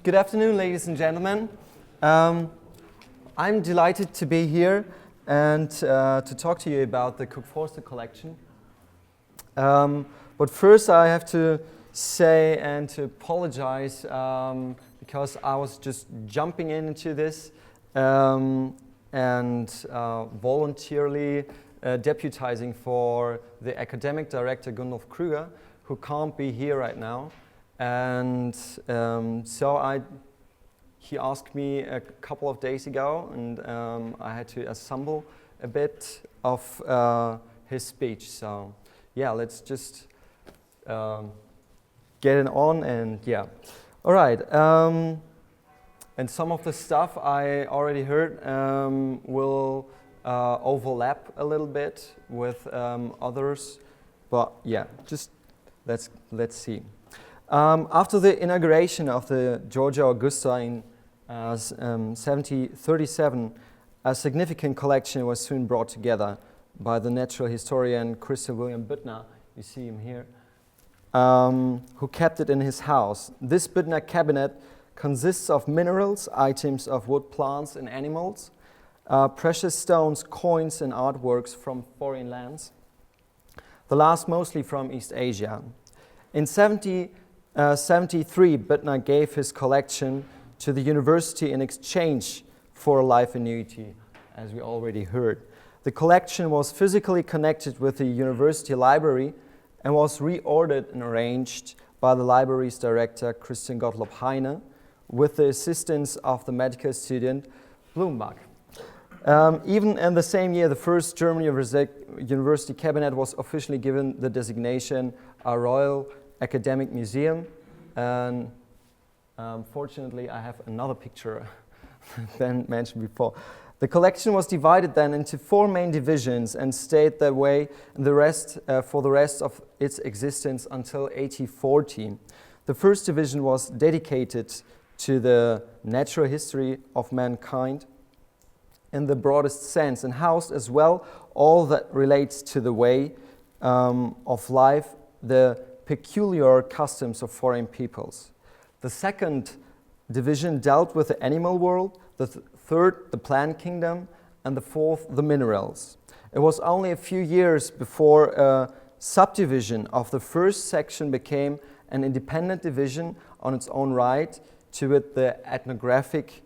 Good afternoon, ladies and gentlemen. I'm delighted to be here and to talk to you about the Cook-Forster collection. But first I have to say and to apologize because I was just jumping into this and voluntarily deputizing for the academic director Gundolf Krüger, who can't be here right now. And he asked me a couple of days ago, and I had to assemble a bit of his speech. So yeah, let's just get it on, and yeah. All right, and some of the stuff I already heard will overlap a little bit with others, but yeah, just let's see. After the inauguration of the Georgia Augusta in 1737, a significant collection was soon brought together by the natural historian Christopher William Büttner, you see him here, who kept it in his house. This Büttner cabinet consists of minerals, items of wood, plants and animals, precious stones, coins and artworks from foreign lands, the last mostly from East Asia. In 1773, Büttner gave his collection to the university in exchange for a life annuity, as we already heard. The collection was physically connected with the university library and was reordered and arranged by the library's director, Christian Gottlob Heine, with the assistance of the medical student Blumenbach. Even in the same year, the first German university cabinet was officially given the designation a Royal Academic Museum, and fortunately I have another picture than mentioned before. The collection was divided then into 4 main divisions and stayed that way for the rest of its existence until 1840. The first division was dedicated to the natural history of mankind in the broadest sense, and housed as well all that relates to the way of life, the peculiar customs of foreign peoples. The second division dealt with the animal world, the third the plant kingdom, and the fourth the minerals. It was only a few years before a subdivision of the first section became an independent division on its own right, to it the ethnographic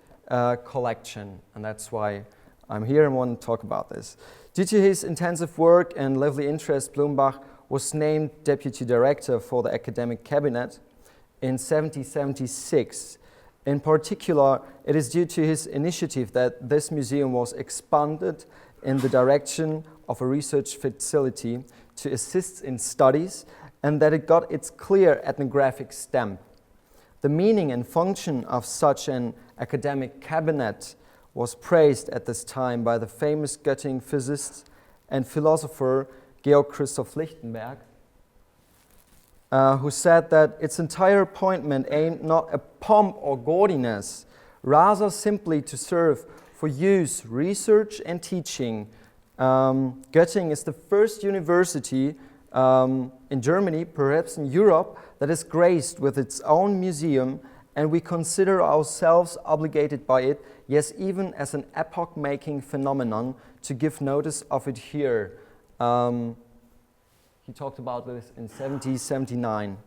collection, and that's why I'm here and want to talk about this. Due to his intensive work and lively interest, Blumenbach was named deputy director for the academic cabinet in 1776. In particular, it is due to his initiative that this museum was expanded in the direction of a research facility to assist in studies, and that it got its clear ethnographic stamp. The meaning and function of such an academic cabinet was praised at this time by the famous Göttingen physicist and philosopher Georg Christoph Lichtenberg, who said that its entire appointment aimed not at pomp or gaudiness, rather simply to serve for use, research and teaching. Göttingen is the first university in Germany, perhaps in Europe, that is graced with its own museum, and we consider ourselves obligated by it, yes, even as an epoch-making phenomenon, to give notice of it here. He talked about this in 1779.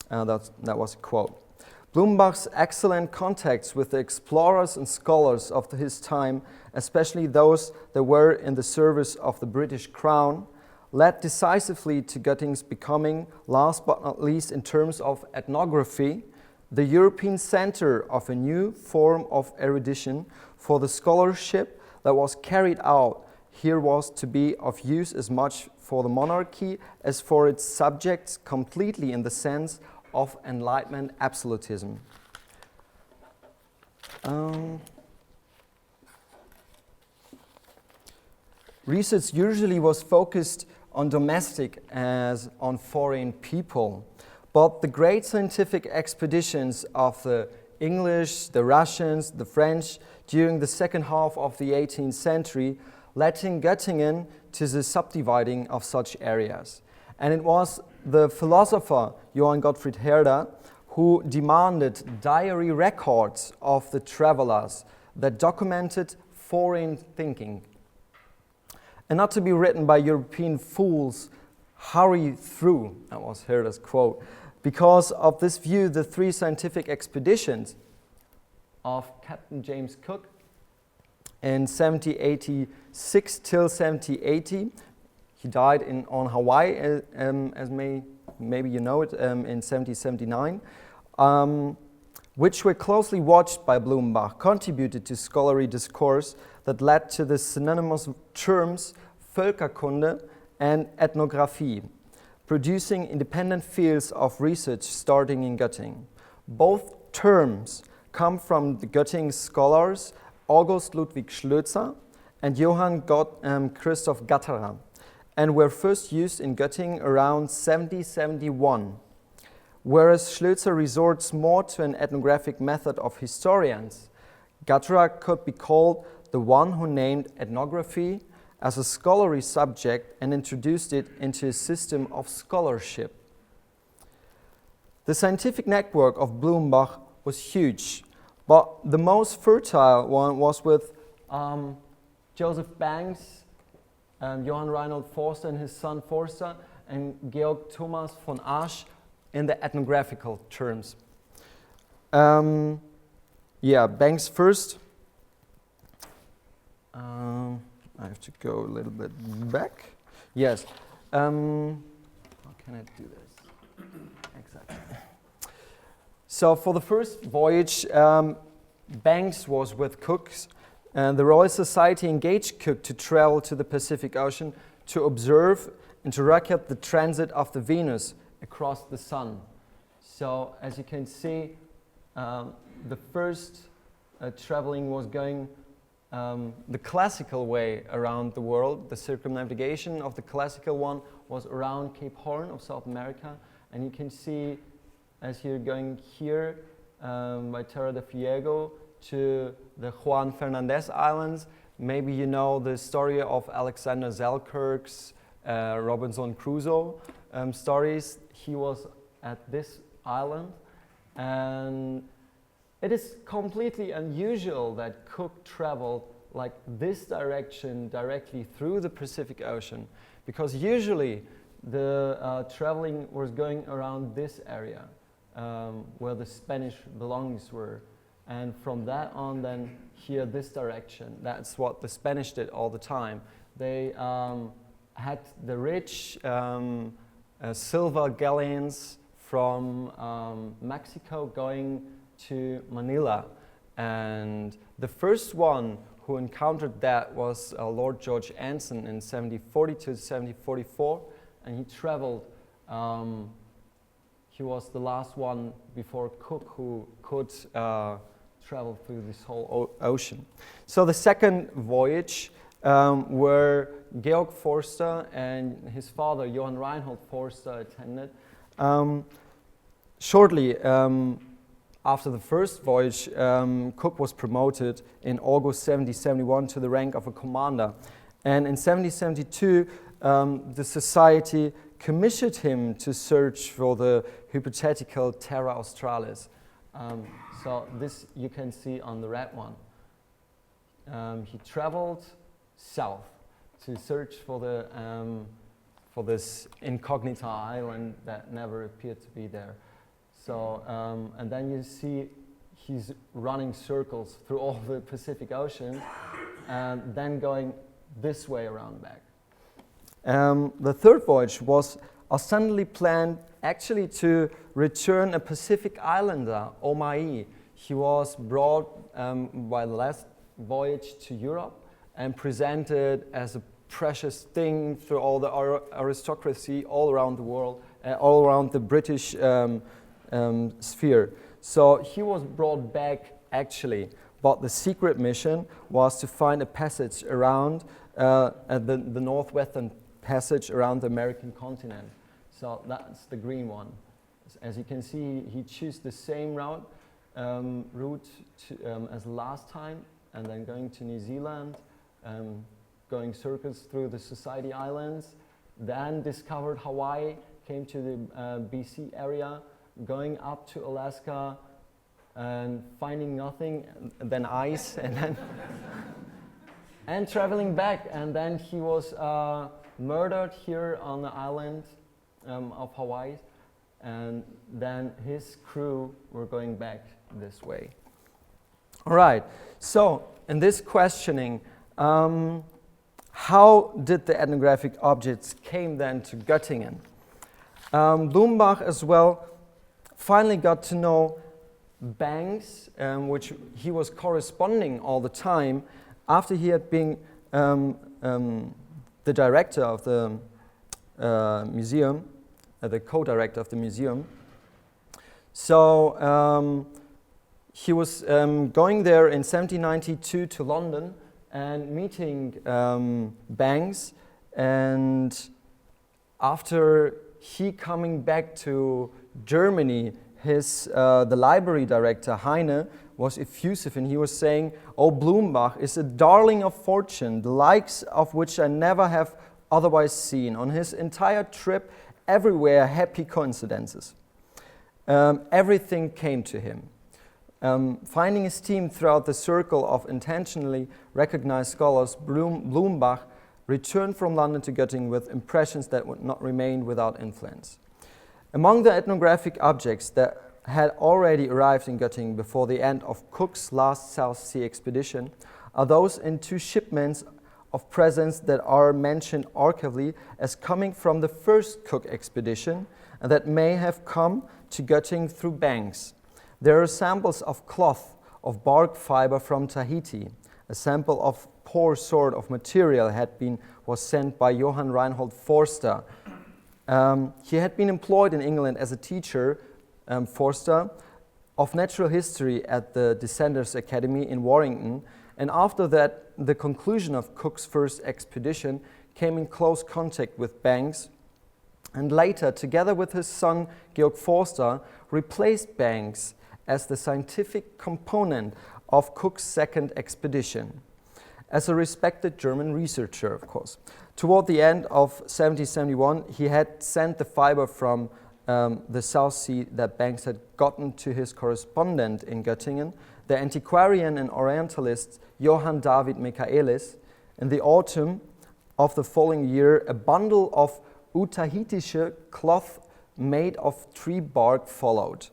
That was a quote. Blumenbach's excellent contacts with the explorers and scholars of his time, especially those that were in the service of the British Crown, led decisively to Göttingen's becoming, last but not least in terms of ethnography, the European center of a new form of erudition, for the scholarship that was carried out here was to be of use as much for the monarchy as for its subjects, completely in the sense of Enlightenment absolutism. Research usually was focused on domestic as on foreign people, but the great scientific expeditions of the English, the Russians, the French during the second half of the 18th century led Göttingen to the subdividing of such areas. And it was the philosopher Johann Gottfried Herder who demanded diary records of the travelers that documented foreign thinking. And not to be written by European fools, hurry through, that was Herder's quote. Because of this view, the 3 scientific expeditions of Captain James Cook in 1786 till 1780, he died on Hawaii, as maybe you know it, in 1779, which were closely watched by Blumenbach, contributed to scholarly discourse that led to the synonymous terms Völkerkunde and Ethnographie, producing independent fields of research starting in Göttingen. Both terms come from the Göttingen scholars August Ludwig Schlözer and Johann Christoph Gatterer, and were first used in Göttingen around 1771. Whereas Schlözer resorts more to an ethnographic method of historians, Gatterer could be called the one who named ethnography as a scholarly subject and introduced it into a system of scholarship. The scientific network of Blumenbach was huge, but the most fertile one was with Joseph Banks, Johann Reinhold Forster and his son Forster, and Georg Thomas von Asch in the ethnographical terms. Banks first. I have to go a little bit back. Yes. How can I do this? Exactly. So for the first voyage, Banks was with Cook. The Royal Society engaged Cook to travel to the Pacific Ocean to observe and to record the transit of the Venus across the Sun. So as you can see, the first traveling was going the classical way around the world. The circumnavigation of the classical one was around Cape Horn of South America. And you can see, as you're going here by Terra del Fuego to the Juan Fernandez Islands, maybe you know the story of Alexander Selkirk's Robinson Crusoe stories. He was at this island, and it is completely unusual that Cook traveled like this direction directly through the Pacific Ocean, because usually the traveling was going around this area where the Spanish belongings were, and from that on then here this direction. That's what the Spanish did all the time. They had the rich silver galleons from Mexico going to Manila, and the first one who encountered that was Lord George Anson in 1740 to 1744, and he traveled. He was the last one before Cook who could travel through this whole ocean. So the second voyage, where Georg Forster and his father Johann Reinhold Forster attended. Shortly after the first voyage, Cook was promoted in August 1771 to the rank of a commander. And in 1772, the Society commissioned him to search for the hypothetical Terra Australis. So this you can see on the red one. He traveled south to search for this incognita island that never appeared to be there. So, and then you see he's running circles through all the Pacific Ocean and then going this way around back. The third voyage was ostensibly planned actually to return a Pacific Islander, Omai. He was brought by the last voyage to Europe and presented as a precious thing through all the aristocracy all around the world, all around the British sphere. So he was brought back actually, but the secret mission was to find a passage around the northwestern passage around the American continent. So that's the green one. As you can see, he chose the same route as last time, and then going to New Zealand, going circles through the Society Islands, then discovered Hawaii, came to the BC area, going up to Alaska and finding nothing, and then ice, and then and traveling back. And then he was murdered here on the island of Hawaii, and then his crew were going back this way. All right, so in this questioning, how did the ethnographic objects came then to Göttingen? Blumenbach as well finally got to know Banks, which he was corresponding all the time after he had been the director of the museum, the co-director of the museum. So he was going there in 1792 to London and meeting Banks, and after he coming back to Germany, the library director Heine was effusive, and he was saying, "Oh, Blumenbach is a darling of fortune, the likes of which I never have otherwise seen. On his entire trip, everywhere happy coincidences. Everything came to him." Finding esteem throughout the circle of intentionally recognized scholars, Blumenbach returned from London to Göttingen with impressions that would not remain without influence. Among the ethnographic objects that had already arrived in Göttingen before the end of Cook's last South Sea expedition are those in 2 shipments of presents that are mentioned archivally as coming from the first Cook expedition and that may have come to Göttingen through Banks. There are samples of cloth of bark fiber from Tahiti. A sample of poor sort of material was sent by Johann Reinhold Forster. He had been employed in England as a teacher, Forster, of natural history at the Descenders Academy in Warrington, and after that, the conclusion of Cook's first expedition, came in close contact with Banks, and later, together with his son Georg Forster, replaced Banks as the scientific component of Cook's second expedition, as a respected German researcher, of course. Toward the end of 1771, he had sent the fiber from the South Sea that Banks had gotten to his correspondent in Göttingen, the antiquarian and orientalist Johann David Michaelis. In the autumn of the following year, a bundle of Utahitische cloth made of tree bark followed.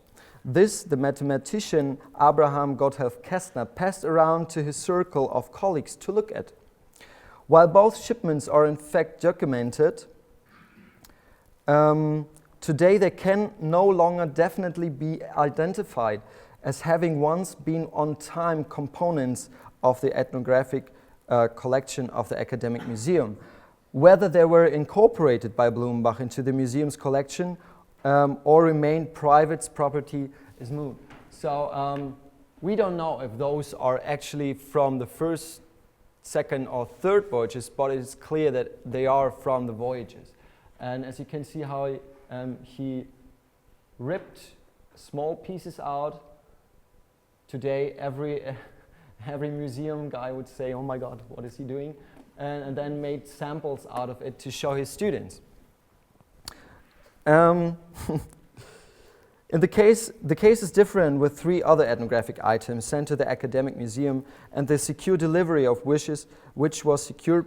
This, the mathematician Abraham Gotthelf Kästner passed around to his circle of colleagues to look at. While both shipments are in fact documented, today they can no longer definitely be identified as having once been on-time components of the ethnographic collection of the Academic Museum. Whether they were incorporated by Blumenbach into the museum's collection or remained private property is moot. So we don't know if those are actually from the first, second, or third voyages, but it is clear that they are from the voyages. And as you can see how he ripped small pieces out. Today, every museum guy would say, "Oh my God, what is he doing?" And then made samples out of it to show his students. In the case is different with 3 other ethnographic items sent to the Academic Museum and the secure delivery of which was secured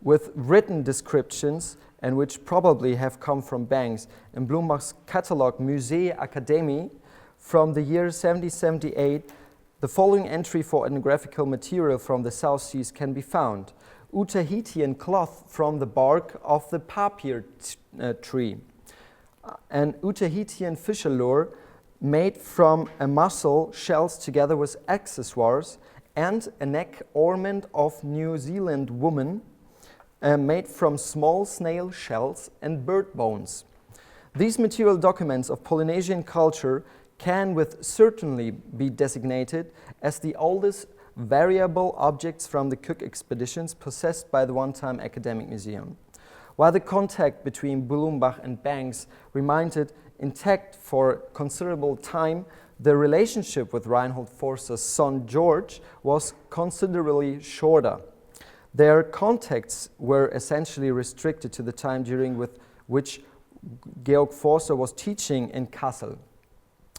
with written descriptions and which probably have come from Banks. In Blumenbach's catalogue Musee Akademie from the year 1778, the following entry for ethnographical material from the South Seas can be found. Utahitian cloth from the bark of the papir tree. An Utahitian fisher lure made from a mussel shells together with accessoires, and a neck ornament of New Zealand woman made from small snail shells and bird bones. These material documents of Polynesian culture can with certainty be designated as the oldest variable objects from the Cook expeditions possessed by the one-time Academic Museum. While the contact between Blumenbach and Banks remained intact for considerable time, the relationship with Reinhold Forster's son George was considerably shorter. Their contacts were essentially restricted to the time during which Georg Forster was teaching in Kassel.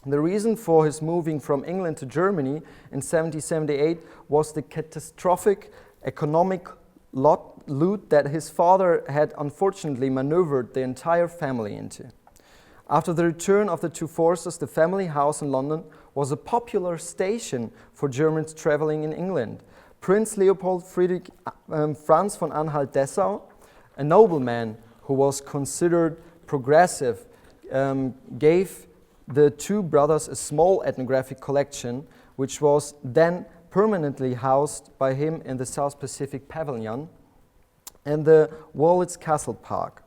The reason for his moving from England to Germany in 1778 was the catastrophic economic loot that his father had unfortunately maneuvered the entire family into. After the return of the two Forsters, the family house in London was a popular station for Germans traveling in England. Prince Leopold Friedrich Franz von Anhalt-Dessau, a nobleman who was considered progressive, gave the two brothers a small ethnographic collection, which was then permanently housed by him in the South Pacific Pavilion and the Wallitz Castle Park.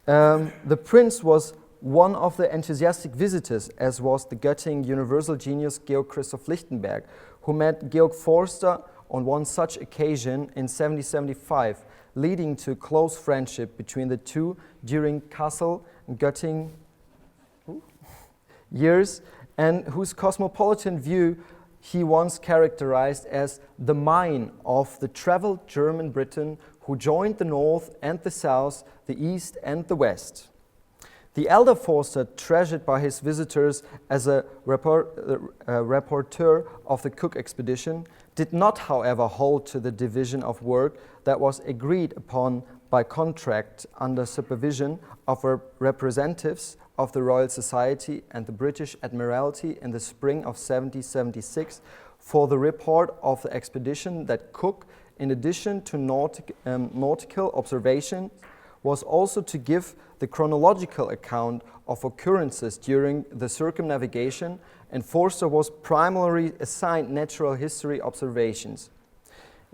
The prince was one of the enthusiastic visitors, as was the Göttingen Universal genius Georg Christoph Lichtenberg, who met Georg Forster on one such occasion in 1775, leading to close friendship between the two during Kassel and Göttingen years, and whose cosmopolitan view he once characterized as the mine of the traveled German Briton who joined the north and the south, the east and the west. The elder Forster, treasured by his visitors as a rapporteur of the Cook expedition, did not, however, hold to the division of work that was agreed upon by contract under supervision of representatives of the Royal Society and the British Admiralty in the spring of 1776 for the report of the expedition that Cook, in addition to nautical observations, was also to give the chronological account of occurrences during the circumnavigation, and Forster was primarily assigned natural history observations,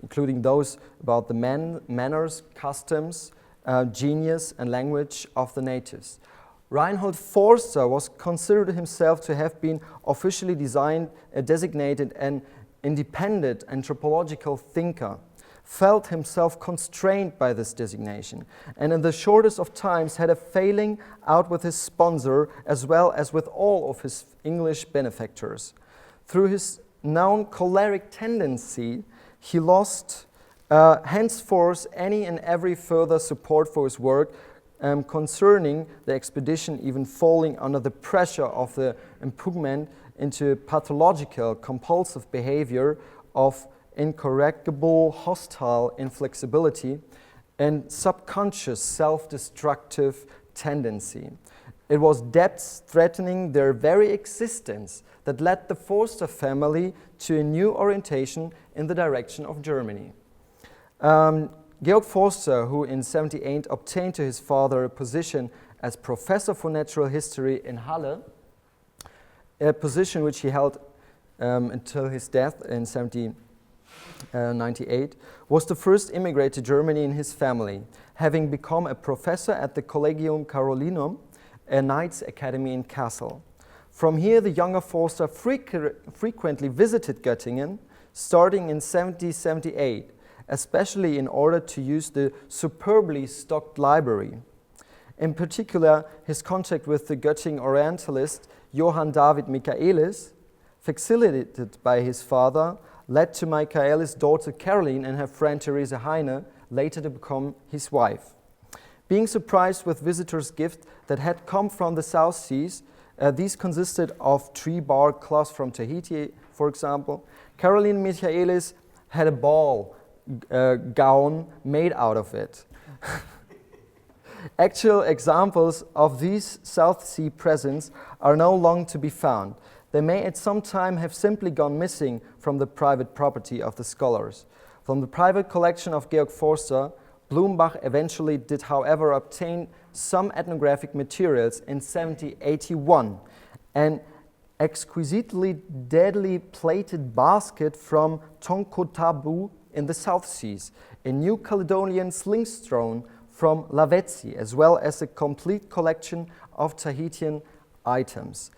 including those about the manners, customs, genius, and language of the natives. Reinhold Forster was considered himself to have been officially designated an independent anthropological thinker, felt himself constrained by this designation, and in the shortest of times had a falling out with his sponsor as well as with all of his English benefactors. Through his known choleric tendency, he lost henceforth any and every further support for his work concerning the expedition, even falling under the pressure of the impugnment into pathological compulsive behavior of incorrigible hostile inflexibility and subconscious self-destructive tendency. It was debts threatening their very existence that led the Forster family to a new orientation in the direction of Germany. Georg Forster, who in 1778 obtained to his father a position as professor for natural history in Halle, a position which he held until his death in 1798, was the first immigrant to Germany in his family, having become a professor at the Collegium Carolinum, a Knights Academy in Kassel. From here, the younger Forster frequently visited Göttingen, starting in 1778, especially in order to use the superbly stocked library. In particular, his contact with the Göttingen Orientalist Johann David Michaelis, facilitated by his father, led to Michaelis' daughter Caroline and her friend Therese Heine, later to become his wife. Being surprised with visitors' gifts that had come from the South Seas, these consisted of tree bark cloth from Tahiti, for example. Caroline Michaelis had a ball gown made out of it. Actual examples of these South Sea presents are no longer to be found. They may at some time have simply gone missing from the private property of the scholars. From the private collection of Georg Forster, Blumenbach eventually did, however, obtain some ethnographic materials in 1781, an exquisitely deadly plated basket from Tonkotabu in the South Seas, a New Caledonian slingstone from Lavezzi, as well as a complete collection of Tahitian items.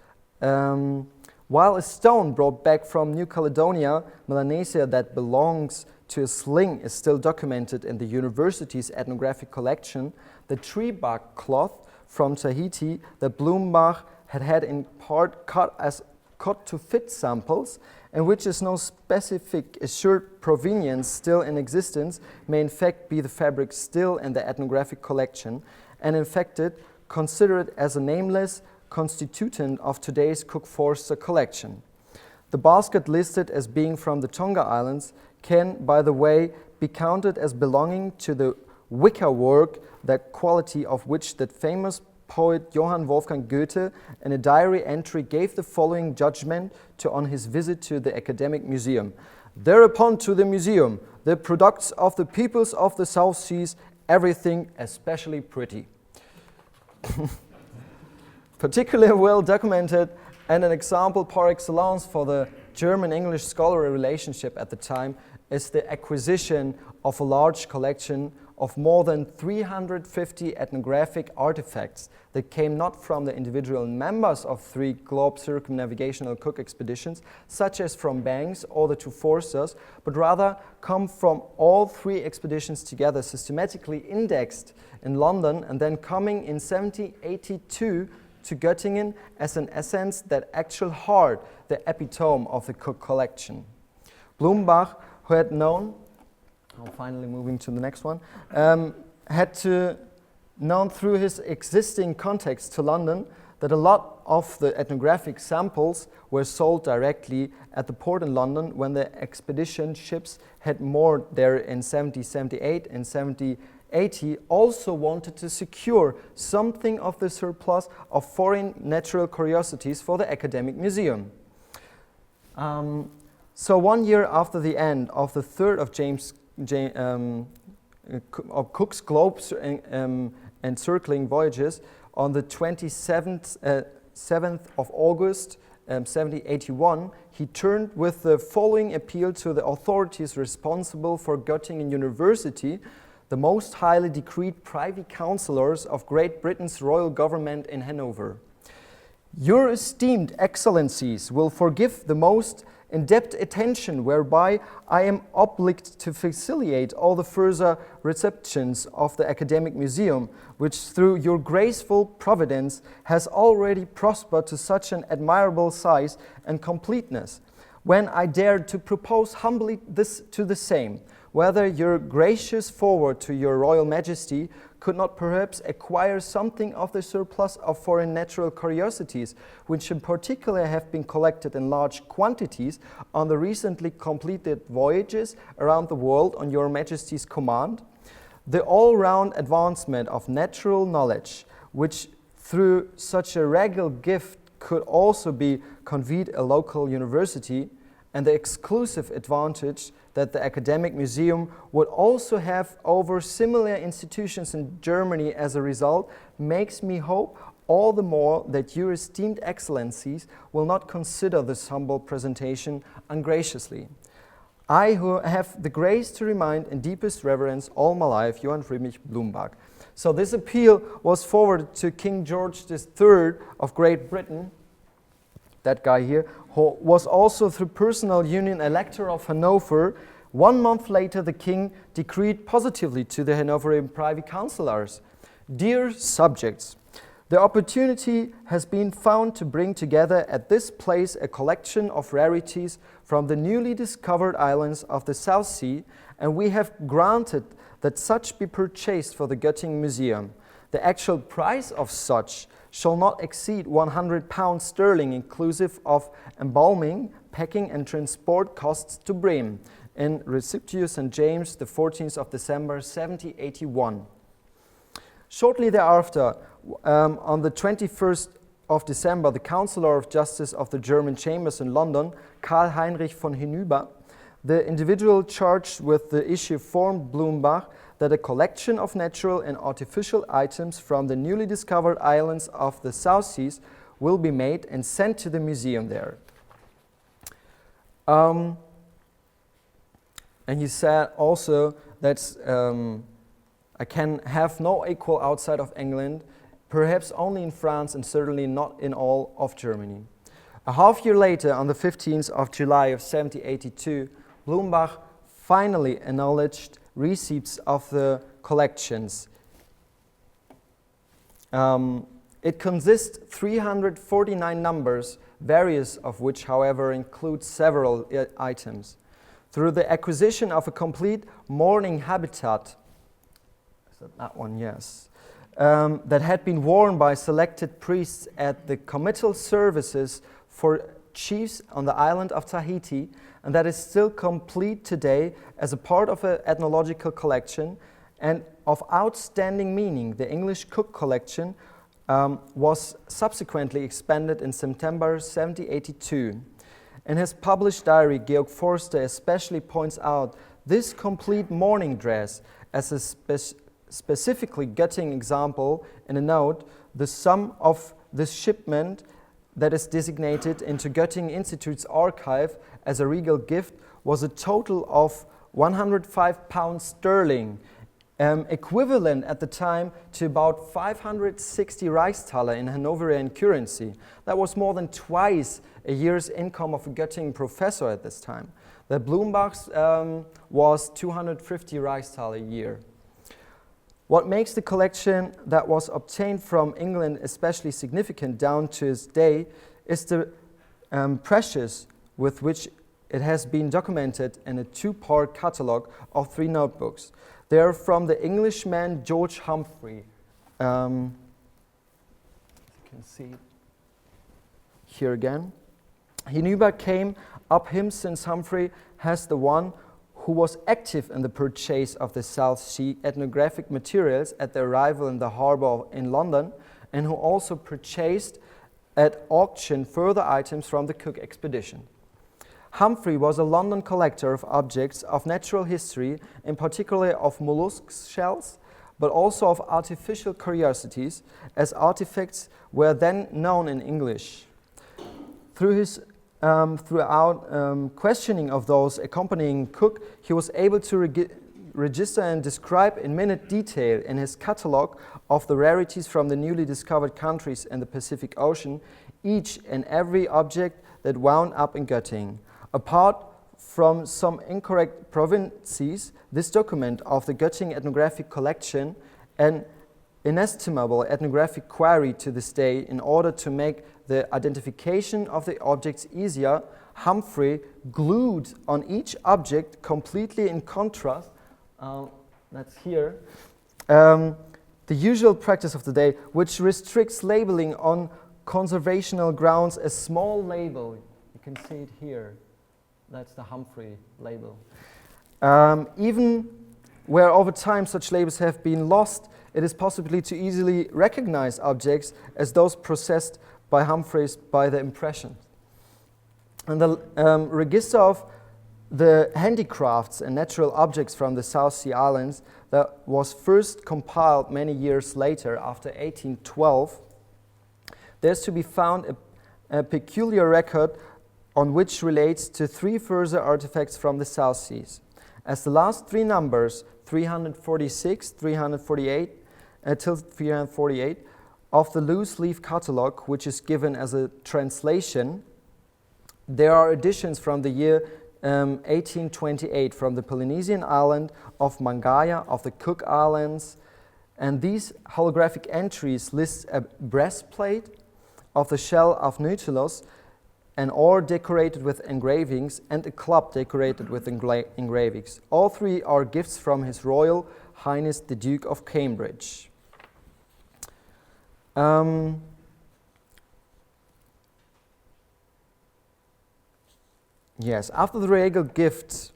While a stone brought back from New Caledonia, Melanesia, that belongs to a sling is still documented in the University's ethnographic collection, the tree bark cloth from Tahiti that Blumenbach had in part cut to fit samples, and which is no specific assured provenience still in existence, may in fact be the fabric still in the ethnographic collection, and in fact considered as a nameless, constituent of today's Cook-Forster collection. The basket listed as being from the Tonga Islands can, by the way, be counted as belonging to the wicker work, the quality of which that famous poet Johann Wolfgang Goethe in a diary entry gave the following judgment on his visit to the Academic Museum. Thereupon to the museum, the products of the peoples of the South Seas, everything especially pretty. Particularly well documented and an example par excellence for the German-English scholarly relationship at the time is the acquisition of a large collection of more than 350 ethnographic artifacts that came not from the individual members of 3 globe circumnavigational Cook expeditions, such as from Banks or the 2 Forsters, but rather come from all 3 expeditions together, systematically indexed in London and then coming in 1782 to Göttingen as an essence, that actual heart, the epitome of the Cook collection. Blumenbach, who had known, finally moving to the next one, had to known through his existing contacts to London that a lot of the ethnographic samples were sold directly at the port in London when the expedition ships had moored there in 1778 and 1780, also wanted to secure something of the surplus of foreign natural curiosities for the Academic Museum. So 1 year after the end of the third of of Cook's globe encircling voyages, on the 7th of August 1781, he turned with the following appeal to the authorities responsible for Göttingen University, the most highly decreed privy councillors of Great Britain's royal government in Hanover. Your esteemed excellencies will forgive the most in-depth attention whereby I am obliged to facilitate all the further receptions of the Academic Museum, which through your graceful providence has already prospered to such an admirable size and completeness, when I dared to propose humbly this to the same, whether your gracious forward to your Royal Majesty could not perhaps acquire something of the surplus of foreign natural curiosities, which in particular have been collected in large quantities on the recently completed voyages around the world on your Majesty's command. The all-round advancement of natural knowledge, which through such a regal gift could also be conveyed a local university, and the exclusive advantage that the Academic Museum would also have over similar institutions in Germany as a result, makes me hope all the more that your esteemed excellencies will not consider this humble presentation ungraciously. I, who have the grace to remind in deepest reverence all my life, Johann Friedrich Blumenbach. So this appeal was forwarded to King George III of Great Britain, that guy here, who was also through personal union Elector of Hannover. 1 month later, the king decreed positively to the Hanoverian privy councillors, "Dear subjects, the opportunity has been found to bring together at this place a collection of rarities from the newly discovered islands of the South Sea, and we have granted that such be purchased for the Göttingen Museum. The actual price of such shall not exceed £100 inclusive of embalming, packing and transport costs to Bremen, in Receptio St. James, the 14th of December, 1781. Shortly thereafter, on the 21st of December, the Councillor of Justice of the German Chambers in London, Karl Heinrich von Hinüber, the individual charged with the issue, informed Blumenbach that a collection of natural and artificial items from the newly discovered islands of the South Seas will be made and sent to the museum there. And he said also that I can have no equal outside of England, perhaps only in France and certainly not in all of Germany. A half year later, on the 15th of July of 1782, Blumenbach finally acknowledged receipts of the collections. It consists 349 numbers, various of which, however, include several items. Through the acquisition of a complete mourning habitat, is that one? Yes. that had been worn by selected priests at the committal services for chiefs on the island of Tahiti, and that is still complete today as a part of an ethnological collection and of outstanding meaning. The English Cook collection was subsequently expanded in September 1782. In his published diary, Georg Forster especially points out this complete mourning dress as a specifically Göttingen example in a note. The sum of this shipment that is designated into Göttingen Institute's archive as a regal gift was a total of 105 pounds sterling, equivalent at the time to about 560 Reichsthaler in Hanoverian currency. That was more than twice a year's income of a Göttingen professor at this time. The Blumenbach's was 250 Reichsthaler a year. What makes the collection that was obtained from England especially significant down to this day is the precision with which it has been documented in a two-part catalogue of 3 notebooks. They are from the Englishman George Humphrey. You can see it here again. Hinüber came up him since Humphrey has the one who was active in the purchase of the South Sea ethnographic materials at the arrival in the harbour in London, and who also purchased at auction further items from the Cook expedition. Humphrey was a London collector of objects of natural history, in particular of mollusk shells, but also of artificial curiosities, as artifacts were then known in English. Through his questioning of those accompanying Cook, he was able to register and describe in minute detail in his catalogue of the rarities from the newly discovered countries in the Pacific Ocean, each and every object that wound up in Göttingen. Apart from some incorrect provinces, this document of the Göttingen ethnographic collection, an inestimable ethnographic query to this day, in order to make the identification of the objects easier, Humphrey glued on each object completely in contrast, that's here, the usual practice of the day, which restricts labeling on conservational grounds. A small label, you can see it here, that's the Humphrey label. Even where over time such labels have been lost, it is possible to easily recognize objects as those possessed by Humphreys by the impression. And the register of the handicrafts and natural objects from the South Sea Islands that was first compiled many years later, after 1812, there's to be found a peculiar record on which relates to 3 further artifacts from the South Seas. As the last 3 numbers, 346, 348, till 348, of the loose leaf catalogue, which is given as a translation, there are editions from the year 1828 from the Polynesian island of Mangaya, of the Cook Islands, and these holographic entries list a breastplate of the shell of Nautilus, an oar decorated with engravings, and a club decorated with engravings. All 3 are gifts from His Royal Highness the Duke of Cambridge. Yes, after the regal gifts,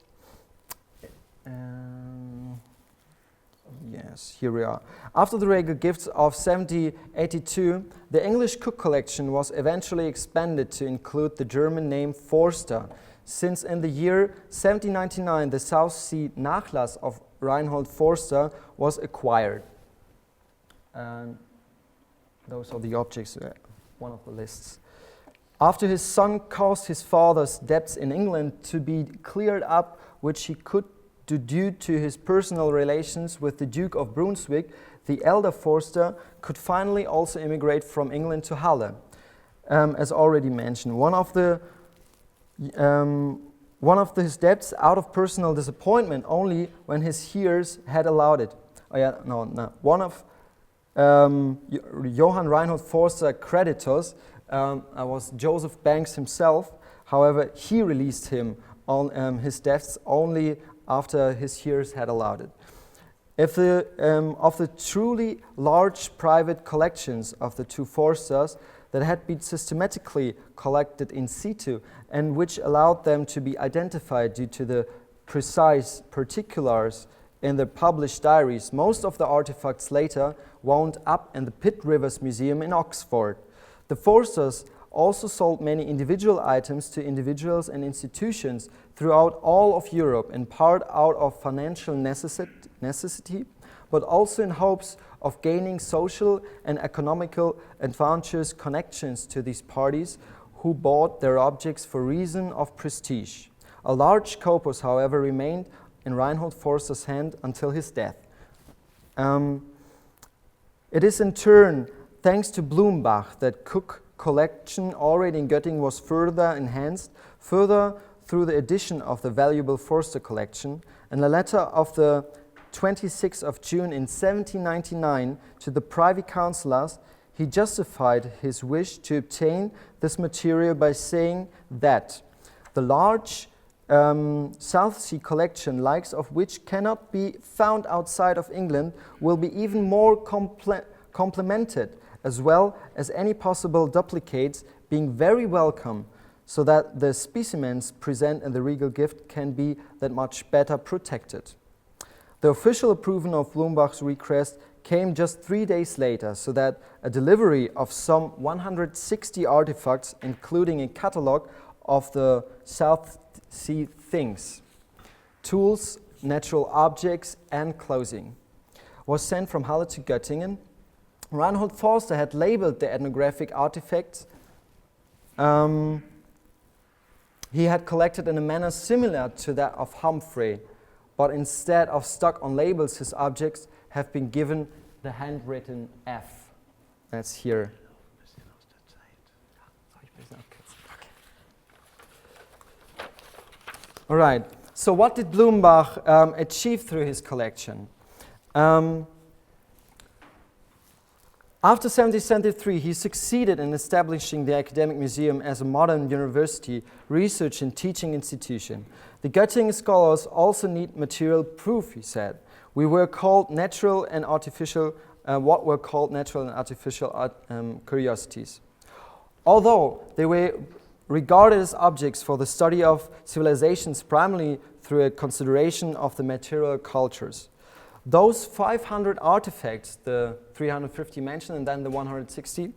yes, here we are. After the regal gifts of 1782, the English Cook collection was eventually expanded to include the German name Forster, since in the year 1799 the South Sea Nachlass of Reinhold Forster was acquired. And those are the objects, one of the lists. After his son caused his father's debts in England to be cleared up, which he could do due to his personal relations with the Duke of Brunswick, the elder Forster could finally also immigrate from England to Halle. As already mentioned, one of his debts out of personal disappointment only when his heirs had allowed it. One of Johann Reinhold Forster creditors was Joseph Banks himself. However, he released him on his debts only after his heirs had allowed it. Of the truly large private collections of the two Forsters that had been systematically collected in situ and which allowed them to be identified due to the precise particulars in the published diaries, most of the artifacts later wound up in the Pitt Rivers Museum in Oxford. The Forsters also sold many individual items to individuals and institutions throughout all of Europe, in part out of financial necessity, but also in hopes of gaining social and economical advantageous connections to these parties who bought their objects for reason of prestige. A large corpus, however, remained in Reinhold Forster's hand until his death. It is in turn thanks to Blumenbach that Cook collection already in Göttingen was further enhanced, further through the addition of the valuable Forster collection. In a letter of the 26th of June in 1799 to the Privy Councillors, he justified his wish to obtain this material by saying that the large South Sea collection, likes of which cannot be found outside of England, will be even more complemented, as well as any possible duplicates, being very welcome, so that the specimens present in the regal gift can be that much better protected. The official approval of Blumenbach's request came just 3 days later, so that a delivery of some 160 artifacts, including a catalogue of the South Sea things, tools, natural objects, and clothing, was sent from Halle to Göttingen. Reinhold Forster had labeled the ethnographic artifacts he had collected in a manner similar to that of Humphrey, but instead of stuck on labels, his objects have been given the handwritten F. That's here. All right, so what did Blumenbach achieve through his collection? After 1773, he succeeded in establishing the Academic Museum as a modern university, research and teaching institution. The Göttingen scholars also need material proof, he said. What were called natural and artificial curiosities. Although they were regarded as objects for the study of civilizations primarily through a consideration of the material cultures. Those 500 artifacts, the 350 mentioned and then the 160,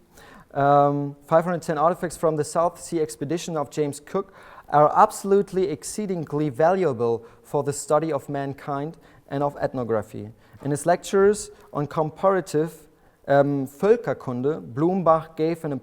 510 artifacts from the South Sea expedition of James Cook are absolutely exceedingly valuable for the study of mankind and of ethnography. In his lectures on comparative Völkerkunde, Blumenbach gave an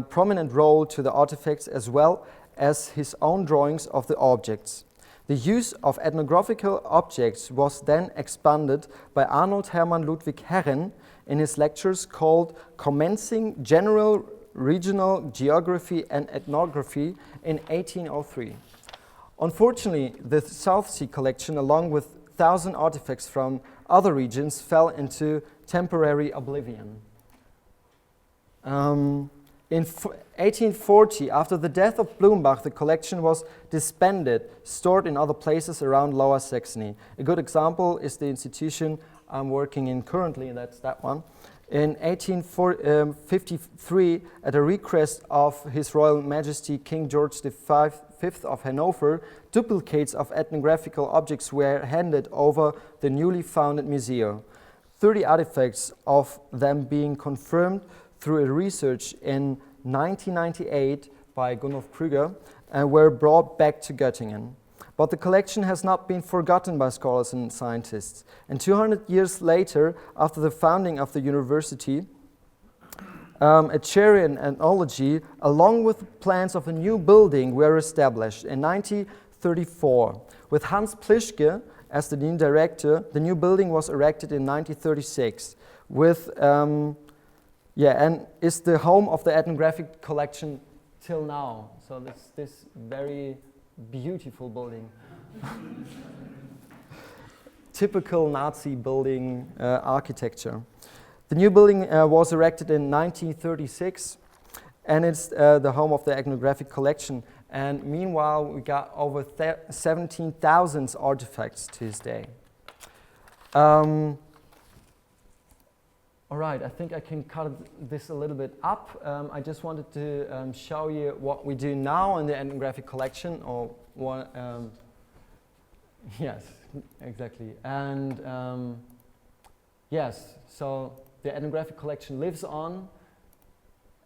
prominent role to the artifacts as well as his own drawings of the objects. The use of ethnographical objects was then expanded by Arnold Hermann Ludwig Herren in his lectures called Commencing General Regional Geography and Ethnography in 1803. Unfortunately, the South Sea collection, along with 1,000 artifacts from other regions, fell into temporary oblivion. In 1840, after the death of Blumenbach, the collection was disbanded, stored in other places around Lower Saxony. A good example is the institution I'm working in currently, and that's that one. In 1853, at a request of His Royal Majesty King George V of Hannover, duplicates of ethnographical objects were handed over the newly founded museum. 30 artifacts of them being confirmed through a research in 1998 by Gunnar Krüger and were brought back to Göttingen. But the collection has not been forgotten by scholars and scientists. And 200 years later, after the founding of the university, a chair in ethnology, along with plans of a new building, were established in 1934. With Hans Plischke as the new director, the new building was erected in 1936 with and is the home of the ethnographic collection till now. So this very beautiful building. Typical Nazi building architecture. The new building was erected in 1936 and it's the home of the ethnographic collection. And meanwhile, we got over 17,000 artifacts to this day. All right, I think I can cut this a little bit up. I just wanted to show you what we do now in the ethnographic collection, or what, yes, exactly. And yes, so the ethnographic collection lives on,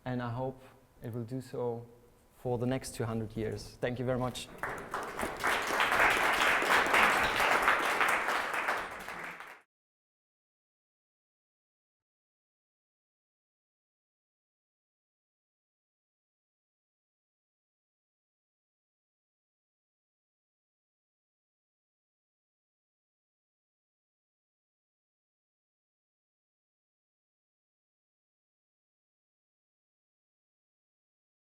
and I hope it will do so for the next 200 years. Thank you very much.